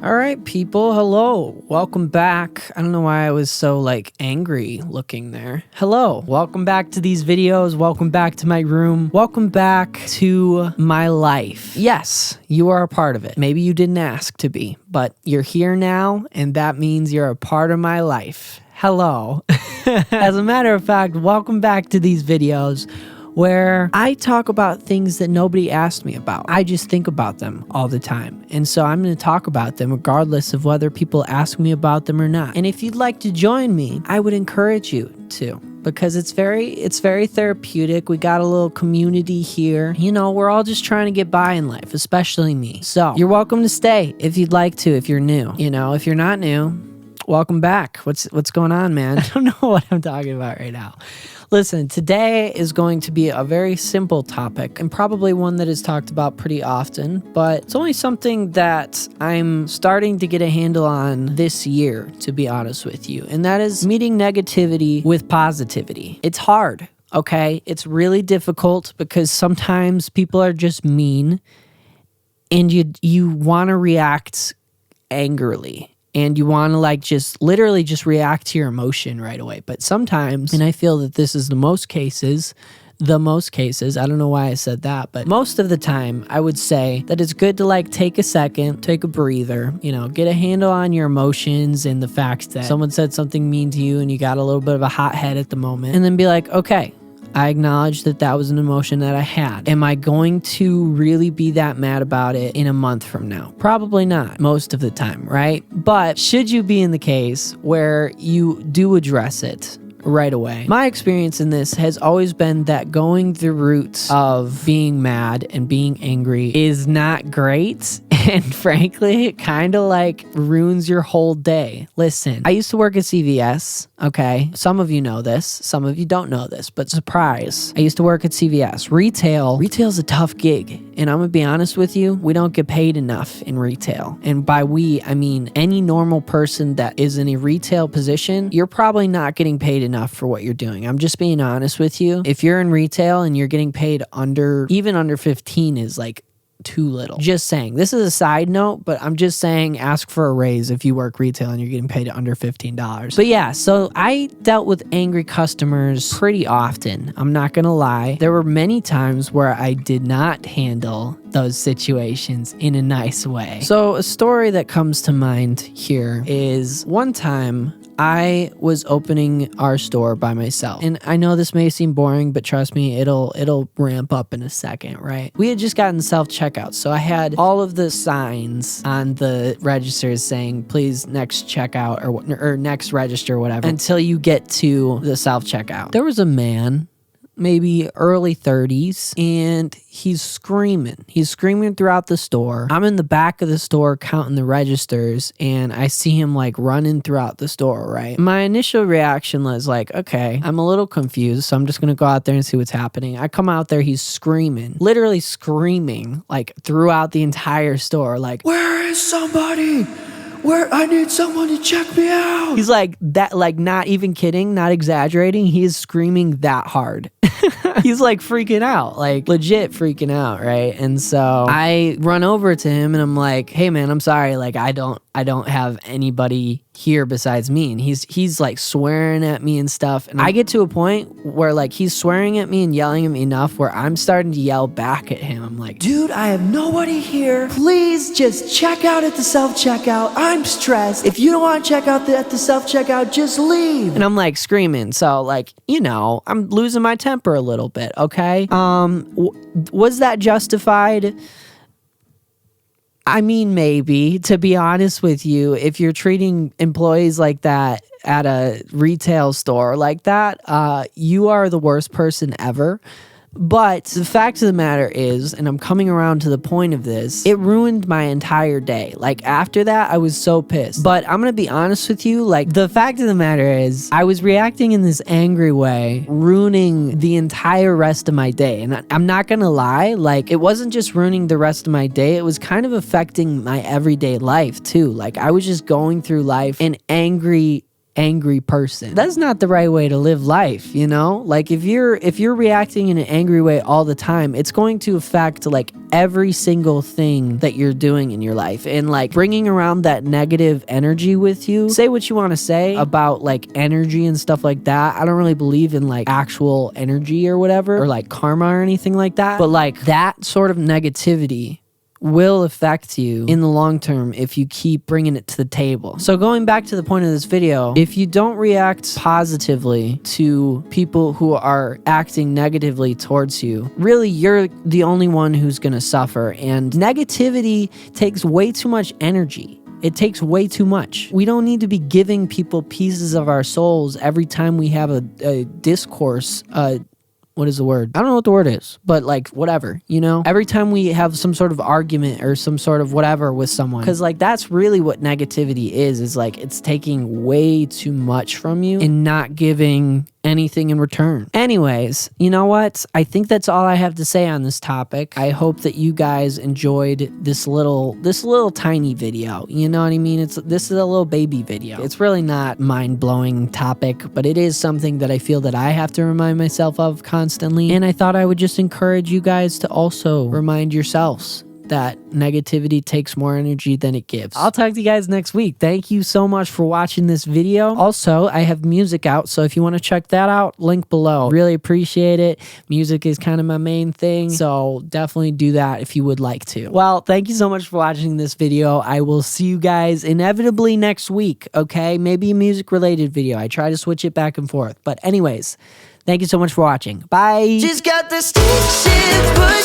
All right, people. Hello. Welcome back. I don't know why I was so angry looking there. Hello. Welcome back to these videos. Welcome back to my room. Welcome back to my life. Yes, you are a part of it. Maybe you didn't ask to be, but you're here now, and that means you're a part of my life. Hello. As a matter of fact, welcome back to these videos where I talk about things that nobody asked me about. I just think about them all the time. And so I'm going to talk about them regardless of whether people ask me about them or not. And if you'd like to join me, I would encourage you to, because it's very therapeutic. We got a little community here. You know, we're all just trying to get by in life, especially me. So you're welcome to stay if you'd like to, if you're new. You know, if you're not new, welcome back. What's going on, man? I don't know what I'm talking about right now. Listen, today is going to be a very simple topic and probably one that is talked about pretty often, but it's only something that I'm starting to get a handle on this year, to be honest with you, and that is meeting negativity with positivity. It's hard, okay? It's really difficult because sometimes people are just mean and you want to react angrily. And you want to just literally just react to your emotion right away. But sometimes, and I feel that this is the most cases, I don't know why I said that, but most of the time I would say that it's good to take a second, take a breather, get a handle on your emotions and the fact that someone said something mean to you and you got a little bit of a hot head at the moment, and then be like, okay, I acknowledge that that was an emotion that I had. Am I going to really be that mad about it in a month from now? Probably not, most of the time, right? But should you be in the case where you do address it right away? My experience in this has always been that going the route of being mad and being angry is not great. And frankly, it kind of ruins your whole day. Listen, I used to work at CVS, okay? Some of you know this, some of you don't know this, but surprise. I used to work at CVS. Retail's a tough gig. And I'm gonna be honest with you, we don't get paid enough in retail. And by we, I mean any normal person that is in a retail position, you're probably not getting paid enough for what you're doing. I'm just being honest with you. If you're in retail and you're getting paid even under 15 is too little. Just saying. This is a side note, but I'm just saying ask for a raise if you work retail and you're getting paid under $15. But yeah, so I dealt with angry customers pretty often. I'm not gonna lie. There were many times where I did not handle those situations in a nice way. So a story that comes to mind here is one time I was opening our store by myself. And I know this may seem boring, but trust me, it'll ramp up in a second, right? We had just gotten self-checkout. So I had all of the signs on the registers saying, please next checkout or next register or whatever until you get to the self-checkout. There was a man, maybe early 30s, and he's screaming. He's screaming throughout the store. I'm in the back of the store counting the registers, and I see him running throughout the store, right? My initial reaction was okay, I'm a little confused, so I'm just gonna go out there and see what's happening. I come out there, he's screaming, literally screaming, throughout the entire store, where is somebody? I need someone to check me out. He's that, not even kidding, not exaggerating. He is screaming that hard. He's freaking out, legit freaking out, right? And so I run over to him and I'm like, hey man, I'm sorry. I don't have anybody here besides me. And he's swearing at me and stuff. And I get to a point where he's swearing at me and yelling at me enough where I'm starting to yell back at him. I'm like, dude, I have nobody here. Please just check out at the self-checkout. I'm stressed. If you don't want to check out at the self-checkout, just leave. And I'm screaming. So I'm losing my temper a little bit. Okay. Was that justified? I mean, maybe, to be honest with you, if you're treating employees like that at a retail store like that, you are the worst person ever. But the fact of the matter is, and I'm coming around to the point of this, it ruined my entire day. After that, I was so pissed. But I'm gonna be honest with you, the fact of the matter is, I was reacting in this angry way, ruining the entire rest of my day. And I'm not gonna lie, it wasn't just ruining the rest of my day, it was kind of affecting my everyday life too. I was just going through life an angry angry person. That's not the right way to live life, you know? Like if you're reacting in an angry way all the time, it's going to affect like every single thing that you're doing in your life. And like bringing around that negative energy with you. Say what you want to say about like energy and stuff like that. I don't really believe in like actual energy or whatever, or like karma or anything like that. But like that sort of negativity will affect you in the long term if you keep bringing it to the table. So going back to the point of this video, if you don't react positively to people who are acting negatively towards you, really you're the only one who's gonna suffer. And negativity takes way too much energy. It takes way too much. We don't need to be giving people pieces of our souls every time we have a discourse, what is the word? I don't know what the word is, but like whatever, you know? Every time we have some sort of argument or some sort of whatever with someone, because like that's really what negativity is like it's taking way too much from you and not giving anything in return. Anyways, you know what? I think that's all I have to say on this topic. I hope that you guys enjoyed this little tiny video. You know what I mean? This is a little baby video. It's really not mind-blowing topic, but it is something that I feel that I have to remind myself of constantly. And I thought I would just encourage you guys to also remind yourselves that negativity takes more energy than it gives. I'll talk to you guys next week. Thank you so much for watching this video. Also, I have music out, so if you want to check that out, link below. Really appreciate it. Music is kind of my main thing, so definitely do that if you would like to. Well, thank you so much for watching this video. I will see you guys inevitably next week, okay? Maybe a music-related video. I try to switch it back and forth. But anyways, thank you so much for watching. Bye! She's got the stick shift.